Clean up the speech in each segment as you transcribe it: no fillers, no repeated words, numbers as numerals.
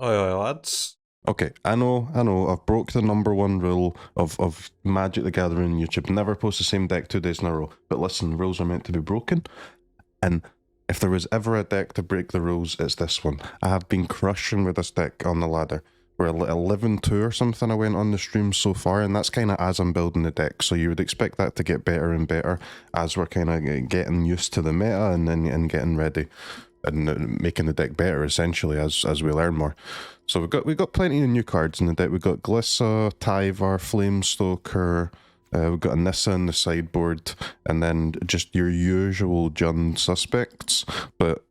Oi, lads. Okay, I know, I've broke the #1 rule of Magic the Gathering YouTube. Never post the same deck 2 days in a row. But listen, rules are meant to be broken. And if there was ever a deck to break the rules, it's this one. I have been crushing with this deck on the ladder. We're at 11-2 or something I went on the stream so far, and that's kind of as I'm building the deck. So you would expect that to get better and better as we're kind of getting used to the meta and getting ready. And making the deck better, essentially, as we learn more. So we've got plenty of new cards in the deck. We've got Glissa, Tyvar, Flamestoker, we've got a Nissa in the sideboard, and then just your usual Jund suspects. But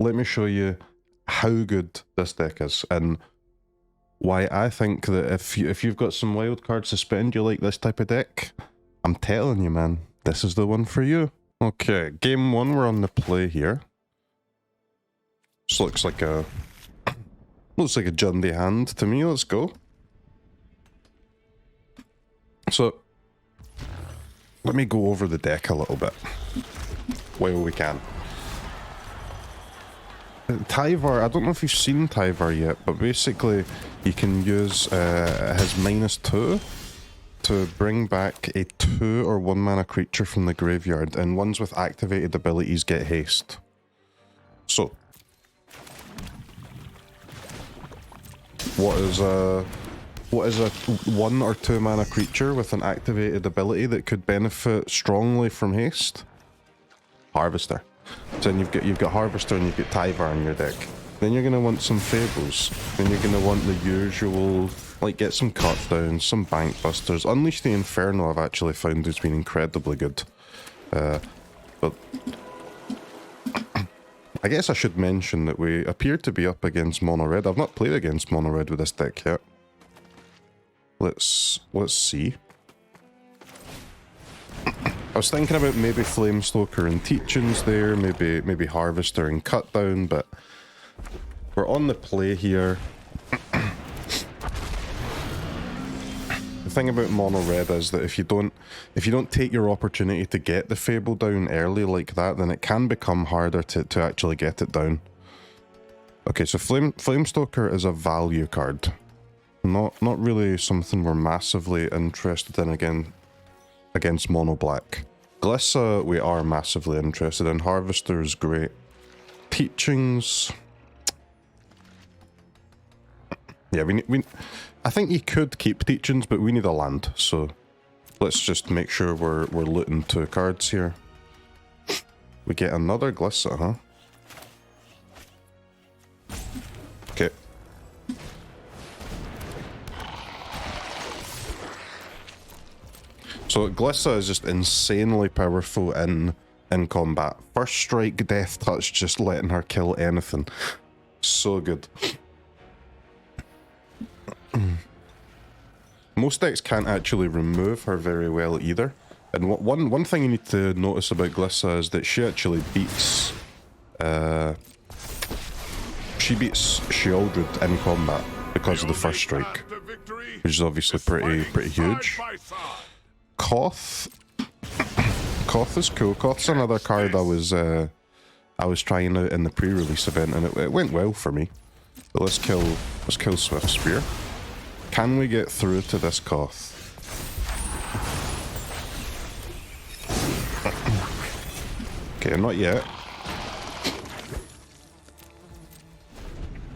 let me show you how good this deck is, and why I think that if you've got some wild cards to spend, you like this type of deck, I'm telling you, man, this is the one for you. Okay, game 1, we're on the play here. This looks like a Jundy hand to me. Let's go. So let me go over the deck a little bit while we can. Tyvar, I don't know if you've seen Tyvar yet, but basically you can use his -2 to bring back a 2 or 1 mana creature from the graveyard, and ones with activated abilities get haste. So what is a 1 or 2 mana creature with an activated ability that could benefit strongly from haste? Harvester. So then you've got Harvester and you've got Tyvar in your deck. Then you're gonna want some Fables. Then you're gonna want the usual, like, get some cut downs, some Bankbusters. Unleash the Inferno I've actually found has been incredibly good. But I guess I should mention that we appear to be up against Mono Red. I've not played against Mono Red with this deck yet. Let's see. I was thinking about maybe Flamestoker and Teachings there, maybe Harvester and Cutdown, but we're on the play here. The thing about Mono Red is that if you don't take your opportunity to get the Fable down early like that, then it can become harder to actually get it down. Okay, so Flamestoker is a value card. Not really something we're massively interested in against Mono Black. Glissa we are massively interested in. Harvester is great. Teachings. Yeah, I think you could keep Teachings, but we need a land, so let's just make sure we're looting 2 cards here. We get another Glissa, huh? Okay. So Glissa is just insanely powerful in combat. First strike, death touch, just letting her kill anything. So good. Most decks can't actually remove her very well either. And one thing you need to notice about Glissa is that she actually beats Sheoldred in combat because of the first strike, which is obviously pretty huge. Koth is cool. Koth's another card I was trying out in the pre-release event, and it went well for me. But let's kill Swift Spear. Can we get through to this Koth? Okay, not yet.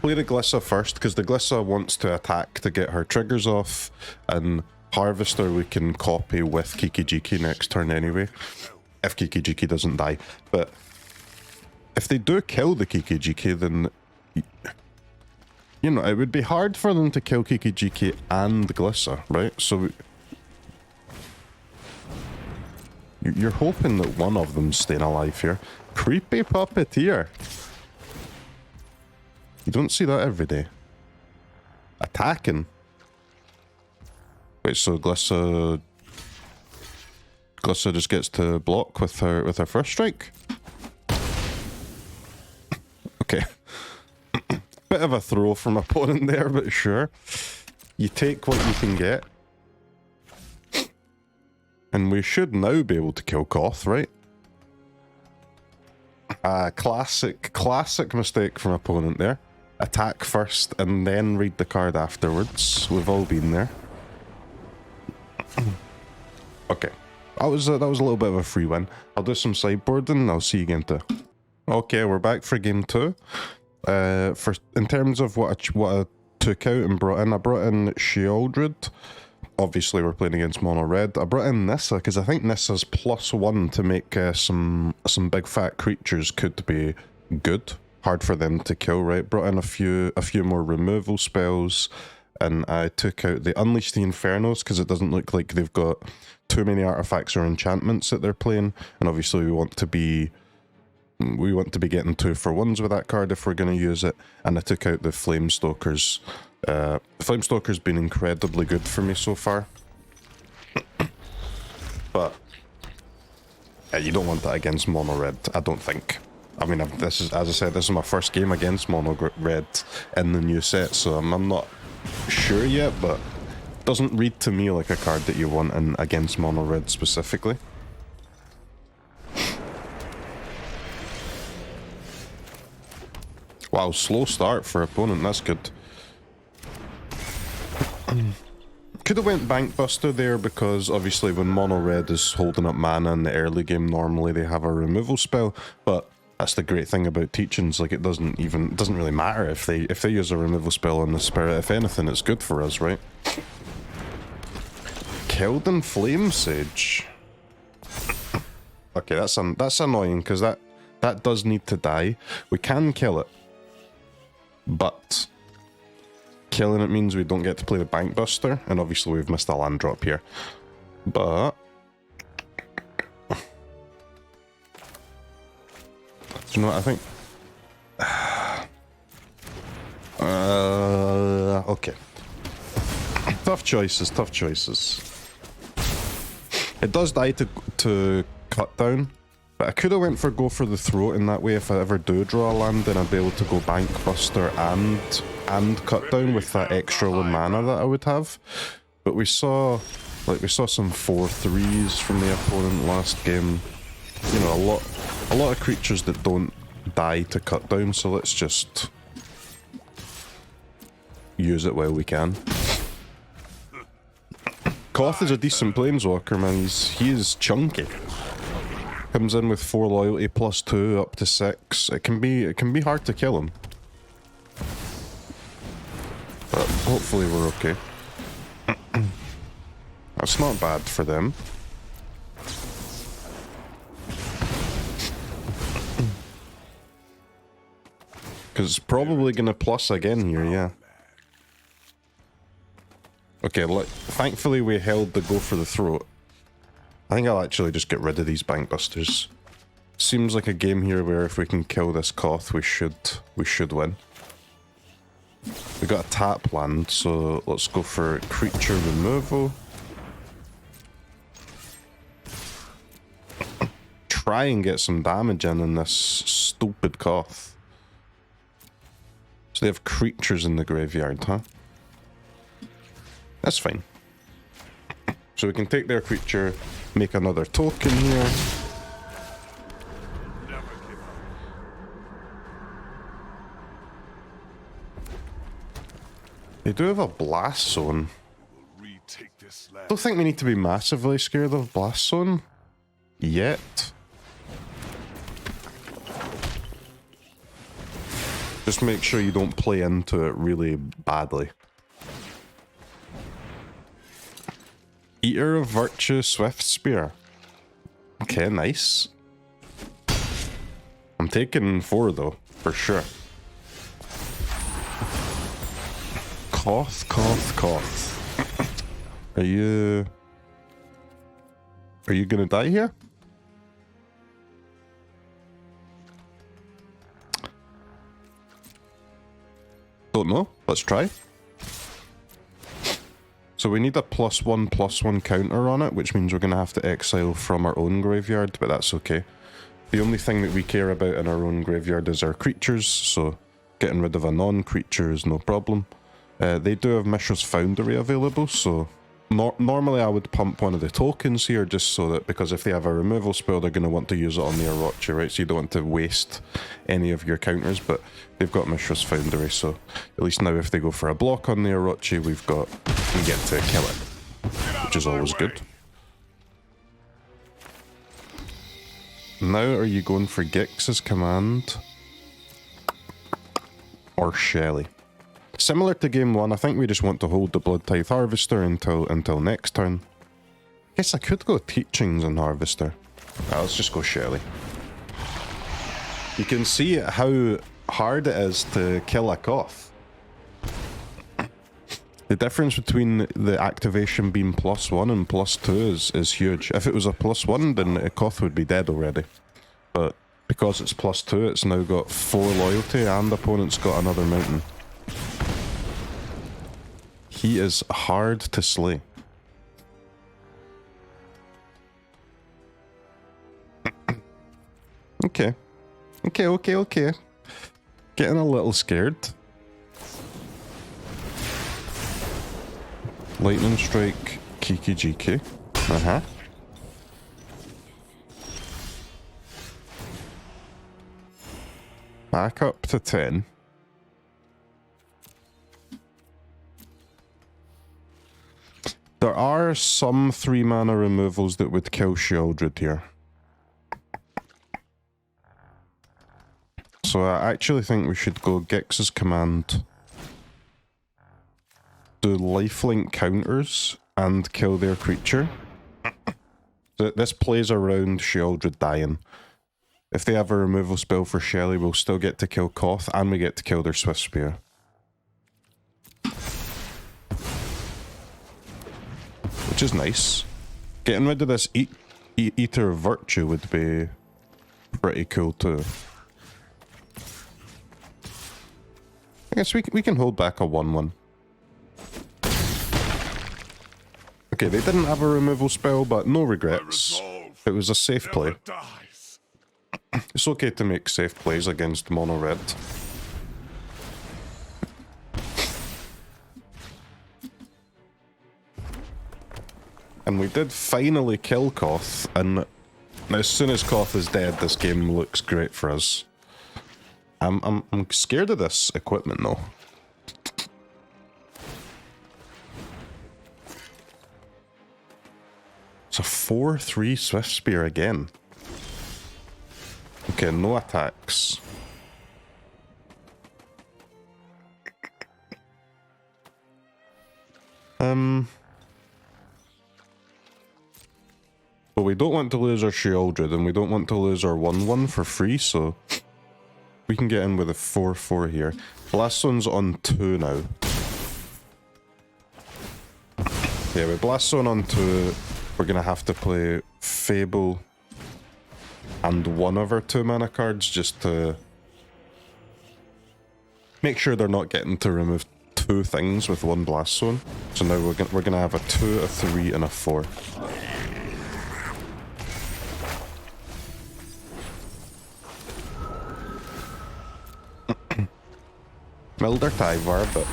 Play the Glissa first, because the Glissa wants to attack to get her triggers off, and Harvester we can copy with Kiki-Jiki next turn anyway, if Kiki-Jiki doesn't die. But if they do kill the Kiki-Jiki, then, you know, it would be hard for them to kill Kiki-Jiki and Glissa, right? So you're hoping that one of them's staying alive here. Creepy Puppeteer. You don't see that every day. Attacking. Wait, so Glissa just gets to block with her first strike? Okay. Bit of a throw from opponent there, but sure. You take what you can get. And we should now be able to kill Koth, right? Classic mistake from opponent there. attack first and then read the card afterwards. We've all been there. Okay, that was a little bit of a free win. I'll do some sideboarding and I'll see you game 2. Okay, we're back for game 2. In terms of what I took out and brought in, I brought in Sheoldred. Obviously, we're playing against mono red. I brought in Nissa because I think Nissa's +1 to make some big fat creatures could be good. Hard for them to kill, right? Brought in a few more removal spells, and I took out the Unleash the Infernos because it doesn't look like they've got too many artifacts or enchantments that they're playing, and obviously we want to be getting 2-for-1s with that card if we're going to use it. And I took out the Flamestokers. Flamestoker's been incredibly good for me so far, but you don't want that against mono red, I don't think. I mean, this is, as I said, this is my first game against mono red in the new set, so I'm not sure yet, but it doesn't read to me like a card that you want in against mono red specifically. Wow, slow start for opponent, that's good. Could have went Bankbuster there because obviously when mono red is holding up mana in the early game, normally they have a removal spell, but that's the great thing about teachings, like it doesn't really matter if they use a removal spell on the spirit. If anything, it's good for us, right? Keldon Flame Sage. Okay, that's annoying because that does need to die. We can kill it, but killing it means we don't get to play the Bankbuster, and obviously we've missed a land drop here. But do you know what I think? Okay. Tough choices. It does die to cut down, but I could have went for go for the throat in that way. If I ever do draw a land, then I'd be able to go Bankbuster and cut down with that extra mana that I would have. But we saw some 4/3s from the opponent last game. You know, a lot of creatures that don't die to cut down, so let's just use it while we can. Koth is a decent planeswalker, man. He is chunky. Comes in with 4 loyalty +2 up to 6. It can be hard to kill him, but hopefully we're okay. That's not bad for them. Because it's probably going to plus again here, yeah. Okay, look, thankfully we held the go for the throat. I think I'll actually just get rid of these Bankbusters. Seems like a game here where if we can kill this Koth, we should win. We got a tap land, so let's go for creature removal. Try and get some damage in this stupid Koth. So they have creatures in the graveyard, huh? That's fine. So we can take their creature, make another token here. They do have a Blast Zone. Don't think we need to be massively scared of Blast Zone yet. Just make sure you don't play into it really badly. Eater of Virtue, Swift Spear. Okay, nice. I'm taking 4 though, for sure. Koth. Are you gonna die here? Don't know. Let's try. So we need a +1/+1 counter on it, which means we're going to have to exile from our own graveyard, but that's okay. The only thing that we care about in our own graveyard is our creatures, so getting rid of a non-creature is no problem. They do have Mishra's Foundry available, so Normally I would pump one of the tokens here just so that, because if they have a removal spell, they're going to want to use it on the Orochi, right? So you don't want to waste any of your counters, but they've got Mishra's Foundry, so at least now if they go for a block on the Orochi, we get to kill it, which is always good. Now are you going for Gix's Command or Shelly? Similar to game 1, I think we just want to hold the Bloodtithe Harvester until next turn. Guess I could go Teachings and Harvester. Let's just go Shelly. You can see how hard it is to kill a Koth. The difference between the activation being +1 and +2 is huge. If it was a +1, then a Koth would be dead already. But because it's +2, it's now got 4 loyalty and opponent's got another mountain. He is hard to slay. Okay. Getting a little scared. Lightning Strike, Kiki Jiki. Back up to 10. There are some 3-mana removals that would kill Sheoldred here. So I actually think we should go Gix's Command, do lifelink counters, and kill their creature. This plays around Sheoldred dying. If they have a removal spell for Shelly, we'll still get to kill Koth, and we get to kill their Swift Spear. Which is nice. Getting rid of this Eater of Virtue would be pretty cool too. I guess we can hold back a 1/1. Okay, they didn't have a removal spell, but no regrets. It was a safe play. It's okay to make safe plays against mono red. And we did finally kill Koth, and as soon as Koth is dead, this game looks great for us. I'm scared of this equipment though. It's a 4/3 Swift Spear again. Okay, no attacks. But we don't want to lose our Sheoldred, and we don't want to lose our 1/1 for free, so we can get in with a 4/4 here. Blast Zone's on 2 now. Yeah, with Blast Zone on 2, we're gonna have to play Fable and one of our 2-mana cards just to make sure they're not getting to remove 2 things with 1 Blast Zone. So now we're gonna have a 2, a 3, and a 4. Milder Tyvar, but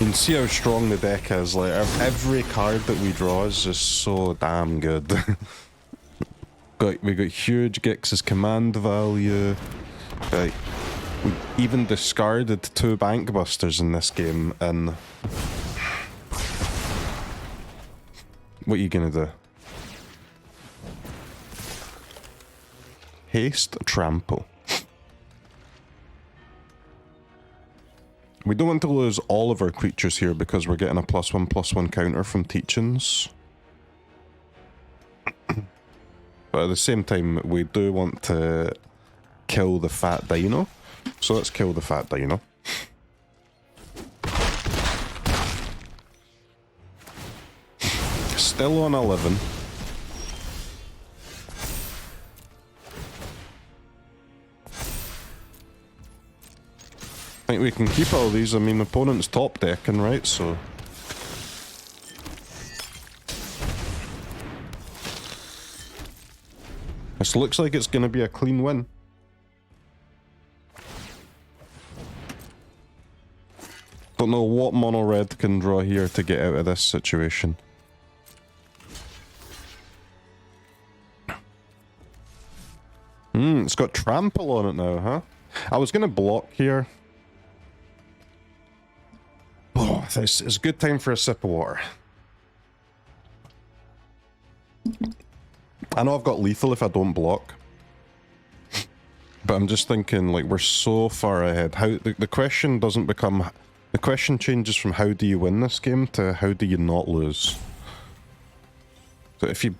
you can see how strong the deck is. Like every card that we draw is just so damn good. We got huge Gix's command value. We even discarded 2 Bankbusters in this game, and what are you gonna do? Haste, trample. We don't want to lose all of our creatures here because we're getting a +1/+1 counter from Teachings. But at the same time, we do want to kill the fat dino. So let's kill the fat dino. Still on 11. I think we can keep all these. I mean, opponent's top decking, right? So this looks like it's going to be a clean win. Don't know what mono red can draw here to get out of this situation. got trample on it now, huh? I was gonna block here. Oh, it's a good time for a sip of water. I know I've got lethal if I don't block. But I'm just thinking, like, we're so far ahead. How the question doesn't become... The question changes from how do you win this game to how do you not lose. So if you...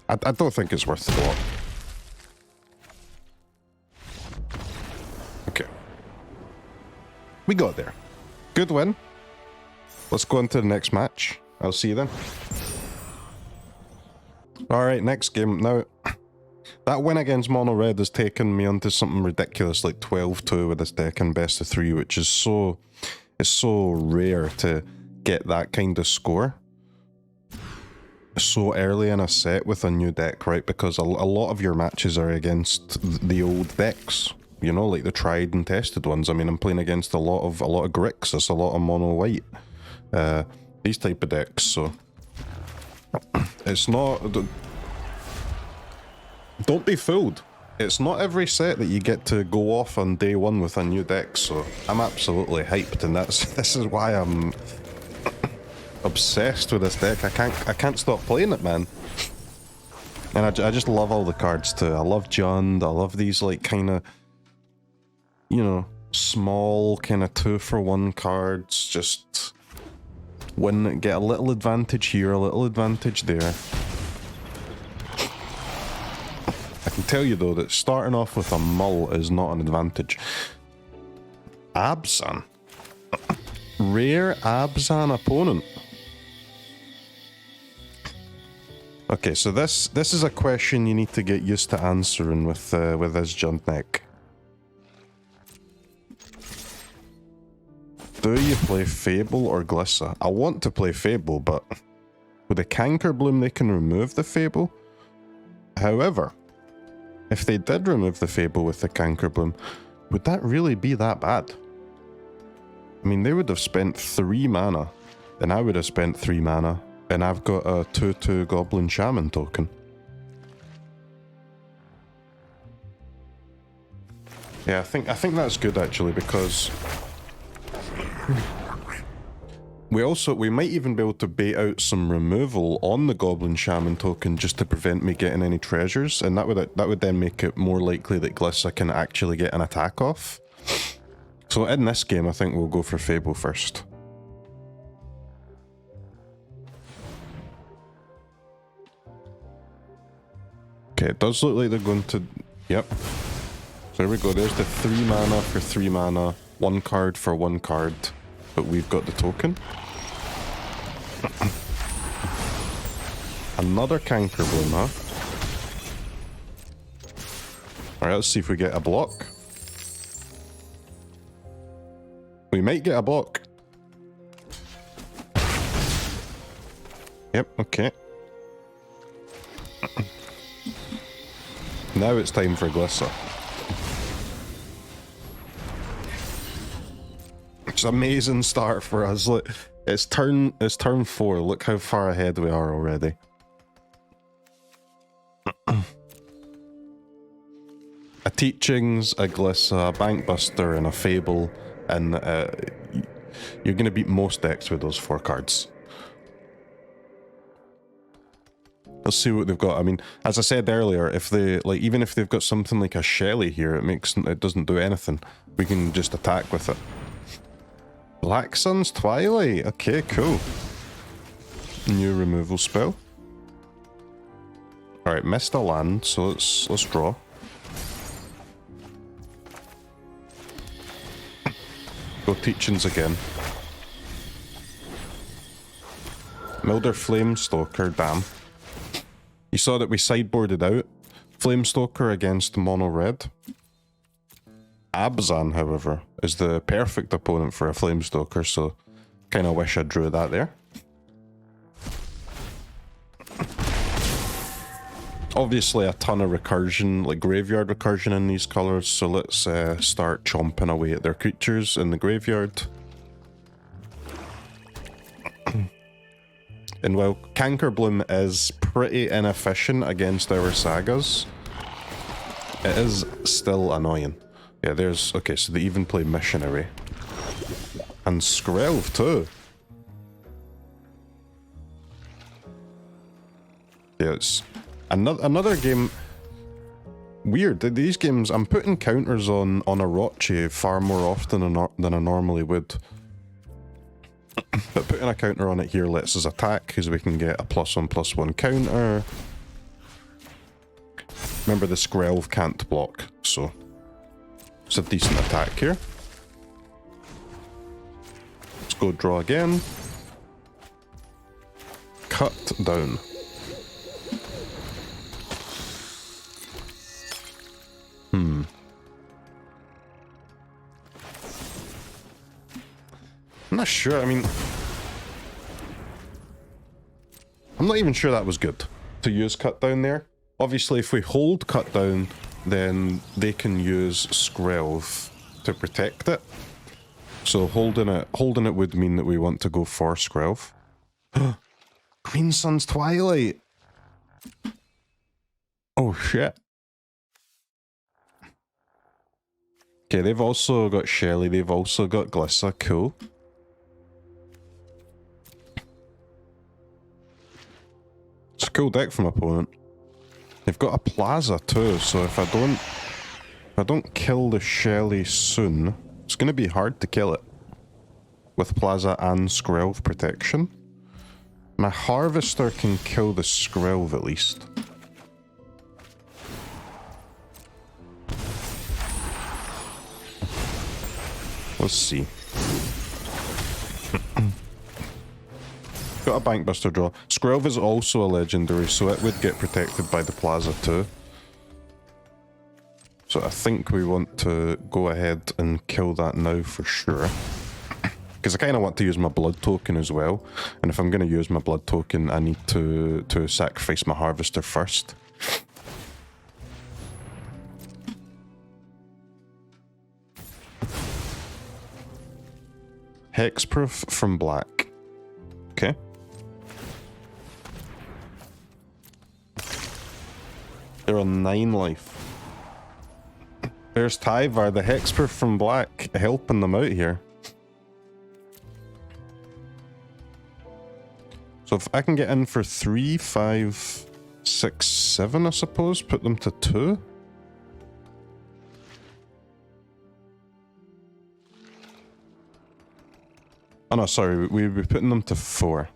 I don't think it's worth the block. Okay. We got there. Good win. Let's go into the next match. I'll see you then. Alright, next game. Now, that win against Mono Red has taken me onto something ridiculous like 12-2 with this deck in best of 3, which is so... It's so rare to get that kind of score so early in a set with a new deck, right? Because a lot of your matches are against the old decks, you know, like the tried and tested ones. I mean, I'm playing against a lot of Grixis, a lot of mono white, these type of decks. So it's not. Don't be fooled. It's not every set that you get to go off on day one with a new deck. So I'm absolutely hyped, and this is why I'm obsessed with this deck. I can't stop playing it, man. And I just love all the cards too. I love Jund. I love these like kind of, you know, small kind of 2-for-1 cards. Just get a little advantage here, a little advantage there. I can tell you though that starting off with a mull is not an advantage. Abzan. Rare Abzan opponent. Okay, so this is a question you need to get used to answering with this Jund deck. Do you play Fable or Glissa? I want to play Fable, but with a Canker Bloom they can remove the Fable. However, if they did remove the Fable with the Canker Bloom, would that really be that bad? I mean, they would have spent 3 mana, and I would have spent 3 mana, and I've got a 2/2 Goblin Shaman token. Yeah, I think that's good actually, because we might even be able to bait out some removal on the Goblin Shaman token just to prevent me getting any treasures, and that would then make it more likely that Glissa can actually get an attack off. So in this game, I think we'll go for Fable first. Okay, it does look like they're going to... Yep. So there we go, there's the 3 mana for 3 mana, 1 card for 1 card, but we've got the token. Another Canker Bloom, huh? Alright, let's see if we get a block. We might get a block. Yep, okay. Now it's time for Glissa. It's an amazing start for us. Look, it's turn 4. Look how far ahead we are already. A Teachings, a Glissa, a Bankbuster, and a Fable, and you're going to beat most decks with those 4 cards. Let's see what they've got. I mean, as I said earlier, if they even if they've got something like a Shelly here, it doesn't do anything. We can just attack with it. Black Sun's Twilight. Okay, cool. New removal spell. All right, missed a land, so let's draw. Go Teachings again. Milder Flamestoker, damn. You saw that we sideboarded out Flamestoker against Mono Red. Abzan, however, is the perfect opponent for a Flamestoker, so kind of wish I drew that there. Obviously a ton of recursion, like graveyard recursion in these colours, so let's start chomping away at their creatures in the graveyard. And while Canker Bloom is pretty inefficient against our sagas, It is still annoying. Yeah, there's... Okay, so they even play Missionary. And Skrelv too. Yeah, it's... Another game... Weird. These games, I'm putting counters on Orochi far more often than I normally would. But putting a counter on it here lets us attack, because we can get a +1/+1 counter. Remember, the Skrelv can't block, so it's a decent attack here. Let's go draw again. Cut down. I'm not sure, I mean... I'm not even sure that was good, to use cut down there. Obviously, if we hold cut down, then they can use Skrelv to protect it. So holding it would mean that we want to go for Skrelv. Green Sun's Twilight! Oh shit. Okay, they've also got Shelly, they've also got Glissa, cool. It's a cool deck from opponent. They've got a Plaza too, so if I don't kill the Shelly soon, it's gonna be hard to kill it. With Plaza and Skrelv protection. My Harvester can kill the Skrelv at least. Let's see. Got a Bankbuster draw. Skrelv is also a legendary, so it would get protected by the Plaza too. So I think we want to go ahead and kill that now for sure. Because I kind of want to use my blood token as well. And if I'm going to use my blood token, I need to sacrifice my Harvester first. Hexproof from black. Okay. They're on 9 life. There's Tyvar, the Hexproof from black, helping them out here. So if I can get in for 3, 5, 6, 7, I suppose, put them to 2. Oh no, sorry, we'd be putting them to 4.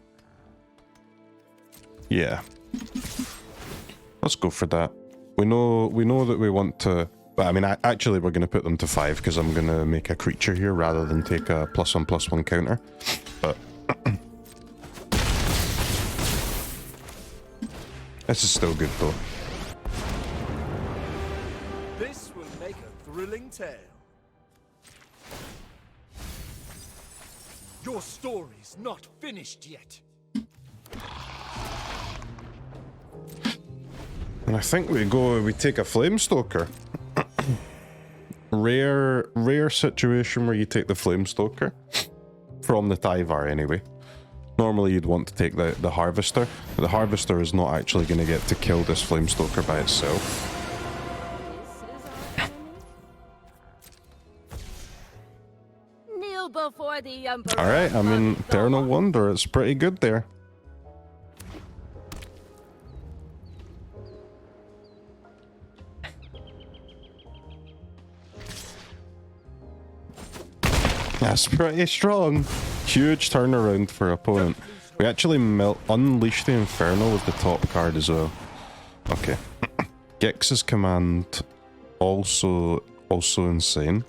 Yeah. Let's go for that. We know that we want to... But I mean, actually we're going to put them to 5 because I'm going to make a creature here rather than take a +1/+1 counter. But... this is still good though. This will make a thrilling tale. Your story's not finished yet. And I think we take a Flamestoker. Rare situation where you take the Flamestoker. From the Tyvar anyway. Normally you'd want to take the Harvester, but the Harvester is not actually going to get to kill this Flamestoker by itself. Kneel before the Emperor. Alright, I mean, Eternal Wonder, it's pretty good there. That's pretty strong. Huge turnaround for opponent. We actually Unleash the Inferno with the top card as well. Okay. Gex's command also insane.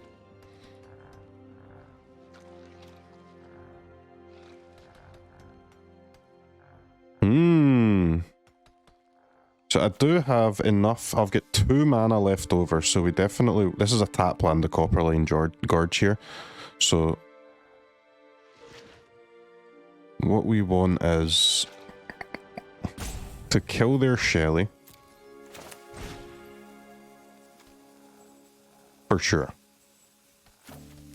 So I do have enough. I've got 2 mana left over, so we definitely... This is a tap land, the Copperline Gorge here. So what we want is to kill their Shelly. For sure.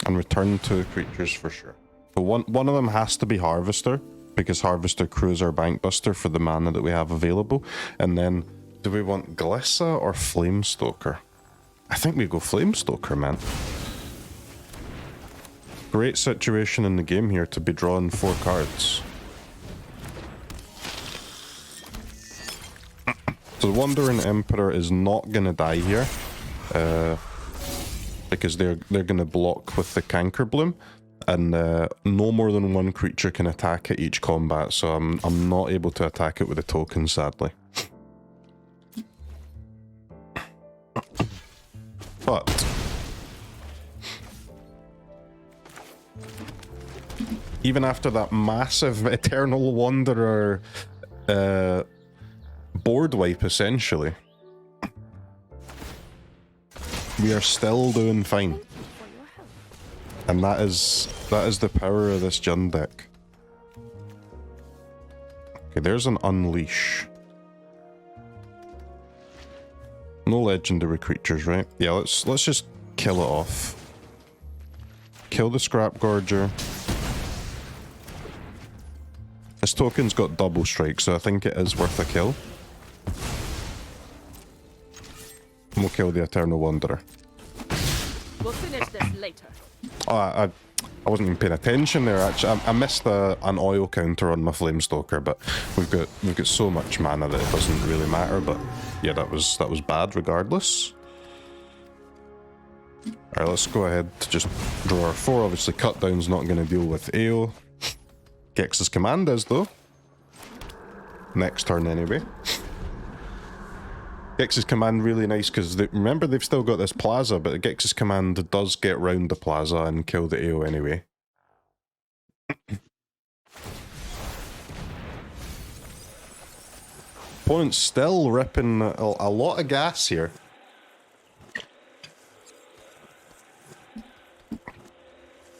And return 2 creatures for sure. But one of them has to be Harvester, because Harvester crews our Bankbuster for the mana that we have available. And then, do we want Glissa or Flamestoker? I think we go Flamestoker, man. Great situation in the game here to be drawing 4 cards. So the Wandering Emperor is not going to die here. Because they're going to block with the Canker Bloom. And no more than 1 creature can attack at each combat, so I'm not able to attack it with a token, sadly. But even after that massive Eternal Wanderer board wipe, essentially, we are still doing fine. And that is the power of this Jund deck. Okay, there's an Unleash. No legendary creatures, right? Yeah, let's just kill it off. Kill the Scrap Gorger. This token's got double strike, so I think it is worth a kill. And we'll kill the Eternal Wanderer. We'll finish this later. Oh, I wasn't even paying attention there. Actually, I missed an oil counter on my Flamestoker, but we've got so much mana that it doesn't really matter. But yeah, that was bad regardless. All right, let's go ahead to just draw our 4. Obviously, Cutdown's not going to deal with AO. Gex's Command is though. Next turn anyway. Gex's Command really nice because remember they've still got this Plaza, but Gex's Command does get round the Plaza and kill the AO anyway. Opponent's still ripping a lot of gas here.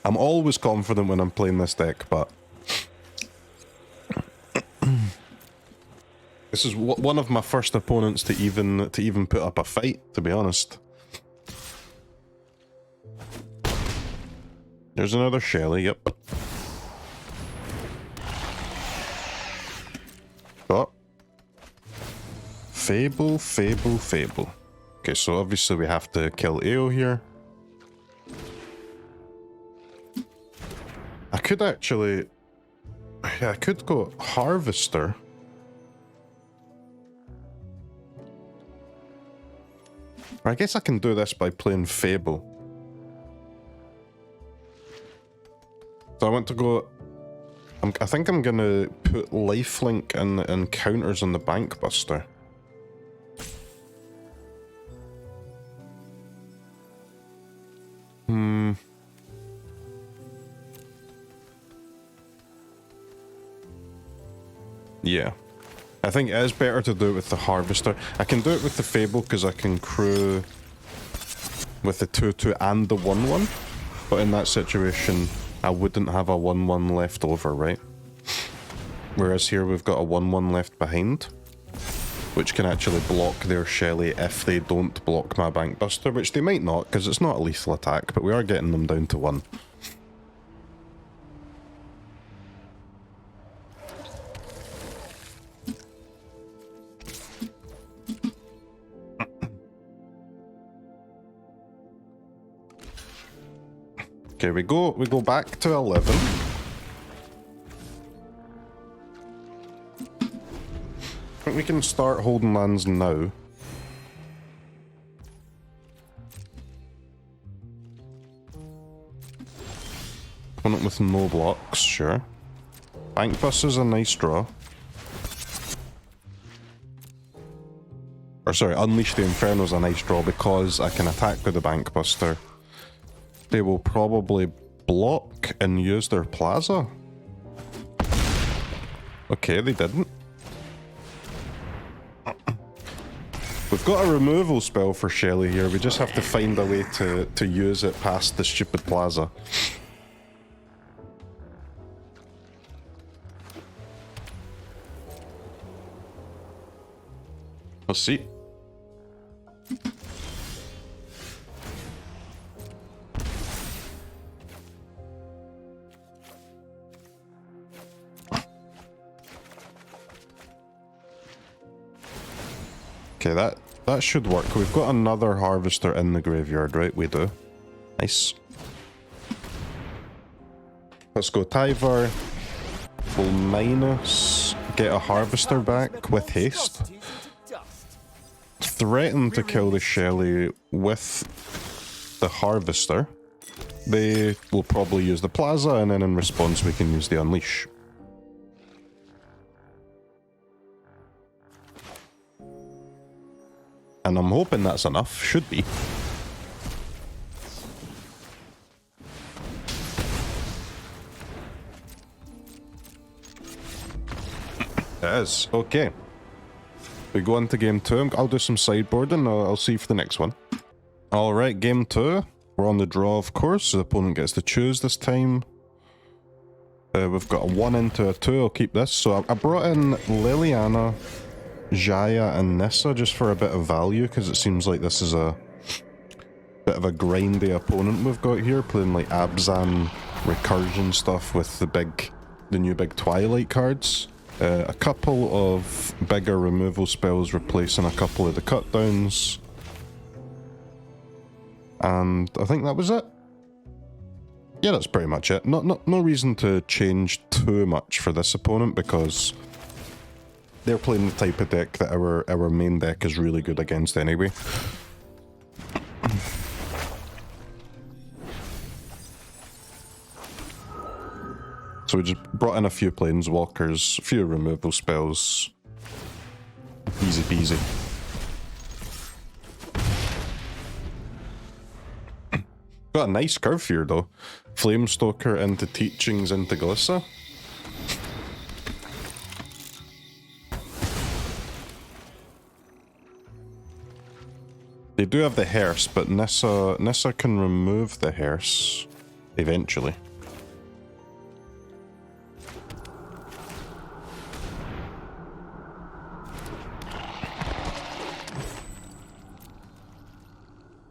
I'm always confident when I'm playing this deck, but this is one of my first opponents to even put up a fight, to be honest. There's another Shelly, yep. Oh. Fable, Fable, Fable. Okay, so obviously we have to kill AO here. I could actually... Yeah, I could go Harvester. I guess I can do this by playing Fable. So I want to go... I think I'm gonna put lifelink and counters on the Bankbuster. Yeah. I think it is better to do it with the Harvester. I can do it with the Fable because I can crew with the 2/2 and the 1/1. But in that situation, I wouldn't have a 1/1 left over, right? Whereas here we've got a 1/1 left behind, which can actually block their Shelly if they don't block my Bankbuster, which they might not because it's not a lethal attack, but we are getting them down to 1. Okay, we go back to 11. I think we can start holding lands now. Opponent with no blocks, sure. Bankbuster's a nice draw. Or sorry, Unleash the Inferno's a nice draw because I can attack with the Bankbuster. They will probably block and use their Plaza. Okay, they didn't. We've got a removal spell for Shelly here. We just have to find a way to use it past the stupid Plaza. Let's see. Okay, that should work. We've got another Harvester in the graveyard, right? We do. Nice. Let's go Tyvar. We'll minus, get a Harvester back with haste. Threaten to kill the Shelly with the Harvester. They will probably use the Plaza, and then in response we can use the Unleash. And I'm hoping that's enough. Should be. It is. Okay. We go into game 2. I'll do some sideboarding. I'll see you for the next one. Alright, game 2. We're on the draw, of course. The opponent gets to choose this time. We've got a 1 into a 2. I'll keep this. So I brought in Liliana, Jaya, and Nissa just for a bit of value, because it seems like this is a bit of a grindy opponent we've got here, playing like Abzan recursion stuff with the new big Twilight cards. A couple of bigger removal spells replacing a couple of the cutdowns. And I think that was it. Yeah, that's pretty much it. No reason to change too much for this opponent, because they're playing the type of deck that our main deck is really good against anyway. So we just brought in a few planeswalkers, a few removal spells. Easy peasy. Got a nice curve here though. Flamestoker into Teachings into Glissa. They do have the Hearse, but Nissa can remove the Hearse eventually.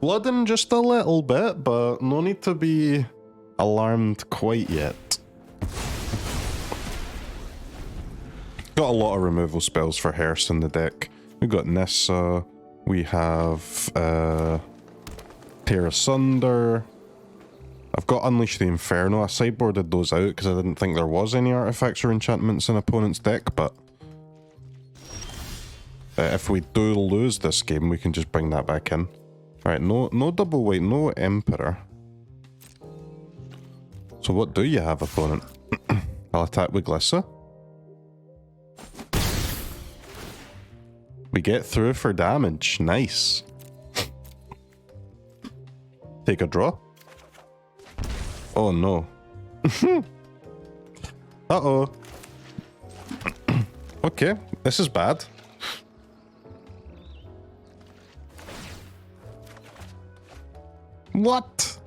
Flooding just a little bit, but no need to be alarmed quite yet. Got a lot of removal spells for Hearse in the deck. We've got Nissa, we have Tear Asunder. I've got Unleash the Inferno. I sideboarded those out because I didn't think there was any artifacts or enchantments in opponent's deck, but if we do lose this game, we can just bring that back in. Alright, no double white, no Emperor. So what do you have, opponent? I'll attack with Glissa. We get through for damage. Nice. Take a draw. Oh no. Uh-oh. Okay, this is bad. What?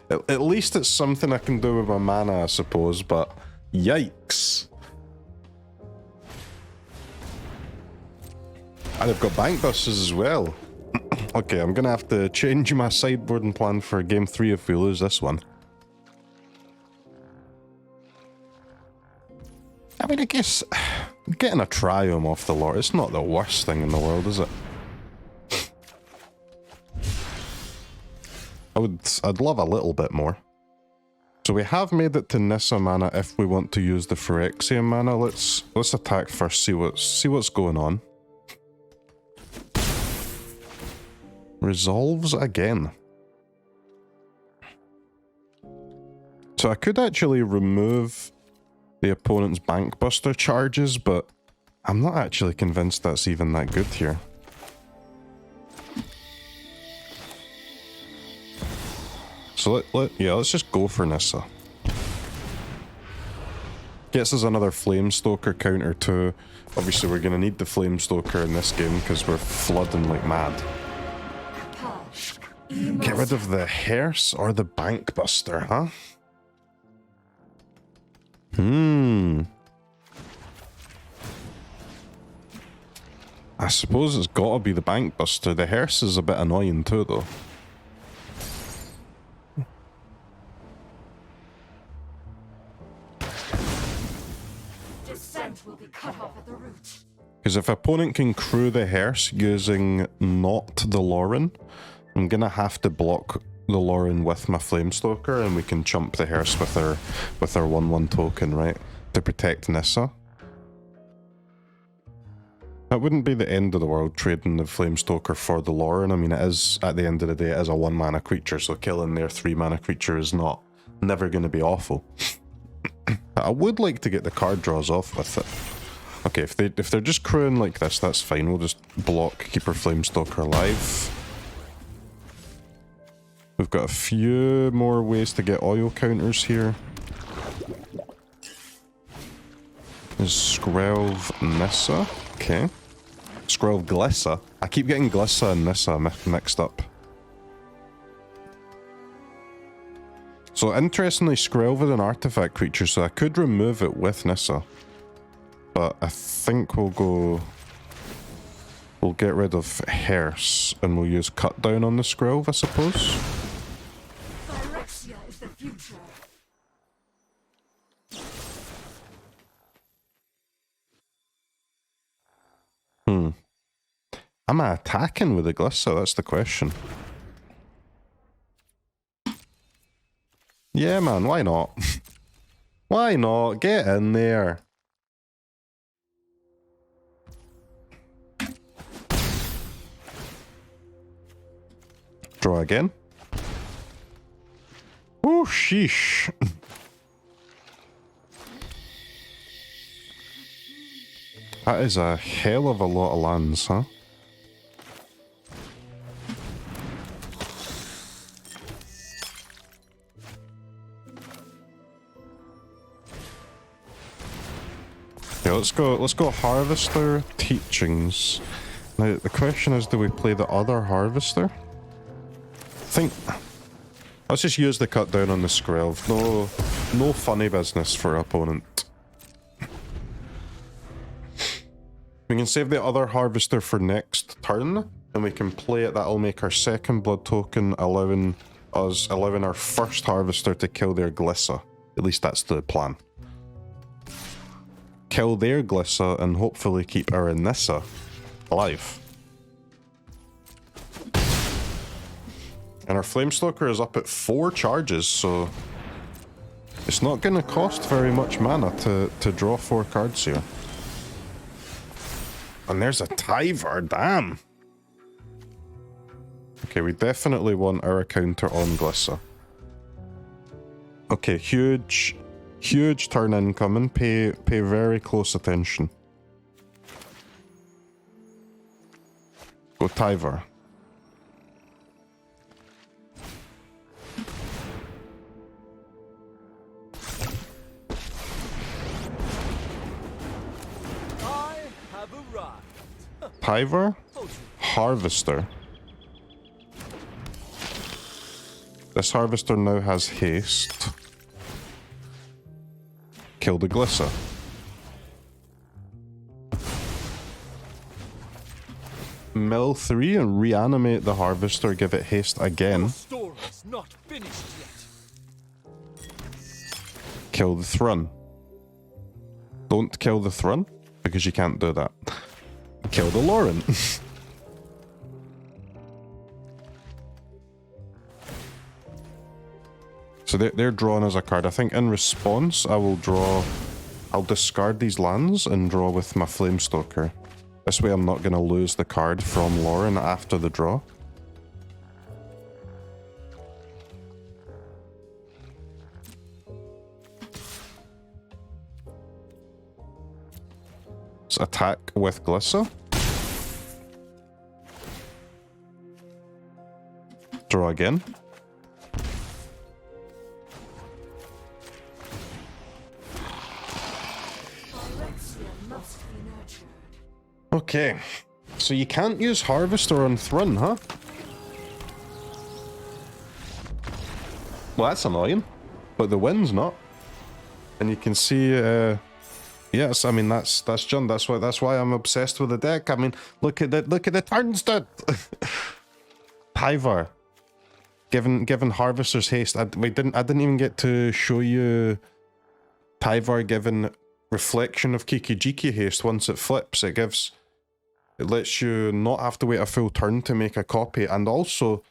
At least it's something I can do with my mana, I suppose, but yikes. And I've got Bankbusters as well. Okay, I'm gonna have to change my sideboarding plan for game 3 if we lose this one. I mean, I guess getting a Triome off the lot, it's not the worst thing in the world, is it? I'd love a little bit more. So we have made it to Nissa mana if we want to use the Phyrexia mana. Let's attack first, see what's going on. Resolves again. So I could actually remove the opponent's Bankbuster charges, but I'm not actually convinced that's even that good here. So let's just go for Nissa. Gets us another Flamestoker counter too. Obviously we're going to need the Flamestoker in this game because we're flooding like mad. Get rid of the Hearse or the Bankbuster, huh? I suppose it's got to be the Bankbuster. The Hearse is a bit annoying too though. Descent will be cut off at the root. Because if opponent can crew the hearse using not the Lauren, I'm gonna have to block the Lauren with my Flamestoker, and we can chump the hearse with our 1/1 token, right? To protect Nissa. That wouldn't be the end of the world, trading the Flamestoker for the Lauren. I mean, it is, at the end of the day, it is a 1-mana creature, so killing their 3-mana creature is never going to be awful. I would like to get the card draws off with it. Okay, if they're just crewing like this, that's fine. We'll just block, keep our Flamestoker alive. We've got a few more ways to get oil counters here. There's Skrelv Nissa. Okay. Skrelv Glissa. I keep getting Glissa and Nissa mixed up. So interestingly, Skrelv is an artifact creature, so I could remove it with Nissa. But I think we'll get rid of Hearse, and we'll use Cut Down on the Skrelv, I suppose. Phyrexia is the future. Am I attacking with the Glissa? That's the question. Yeah, man, why not? Why not? Get in there. Draw again. Oh, sheesh. That is a hell of a lot of lands, huh? Okay, let's go Harvester Teachings. Now the question is, do we play the other Harvester? Let's just use the Cut Down on the Skrelv. No funny business for opponent. We can save the other Harvester for next turn, and we can play it. That'll make our second blood token, allowing our first Harvester to kill their Glissa. At least that's the plan. Kill their Glissa and hopefully keep our Nissa alive. And our Flamestoker is up at 4 charges, so it's not going to cost very much mana to draw 4 cards here. And there's a Tyvar, damn! Okay, we definitely want our counter on Glissa. Okay, huge turn incoming. Pay very close attention. Go Tyvar. I have arrived. Tyvar? Harvester. This Harvester now has haste. Kill the Glissa. Mill 3 and reanimate the Harvester, give it haste again. Your story's not finished yet. Kill the Thrun. Don't kill the Thrun, because you can't do that. Kill the Lauren. So they're drawn as a card. I think in response, I'll discard these lands and draw with my Flamestoker. This way I'm not going to lose the card from Lauren after the draw. Let's attack with Glissa. Draw again. Okay, so you can't use Harvester on Thrun, huh? Well, that's annoying, but the win's not. And you can see, yes, I mean that's John. That's why I'm obsessed with the deck. I mean, look at the turns, dude. Tyvar, given Harvester's haste. I didn't even get to show you Tyvar given reflection of Kiki-Jiki haste once it flips. It lets you not have to wait a full turn to make a copy, and also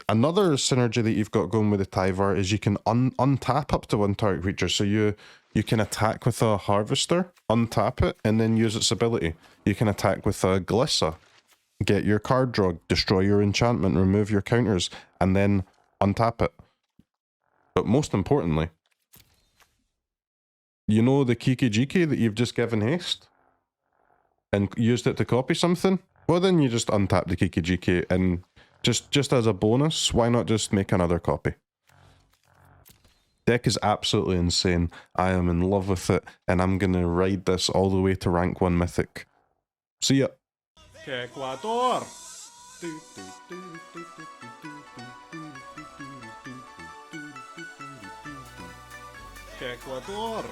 another synergy that you've got going with the Tyvar is you can untap up to one target creature, so you can attack with a Harvester, untap it, and then use its ability. You can attack with a Glissa, get your card draw, destroy your enchantment, remove your counters, and then untap it. But most importantly, you know the Kiki-Jiki that you've just given haste? And used it to copy something? Well, then you just untap the Kiki-Jiki, and just as a bonus, why not just make another copy? Deck is absolutely insane. I am in love with it, and I'm gonna ride this all the way to rank 1 Mythic. See ya! Ecuador. Ecuador.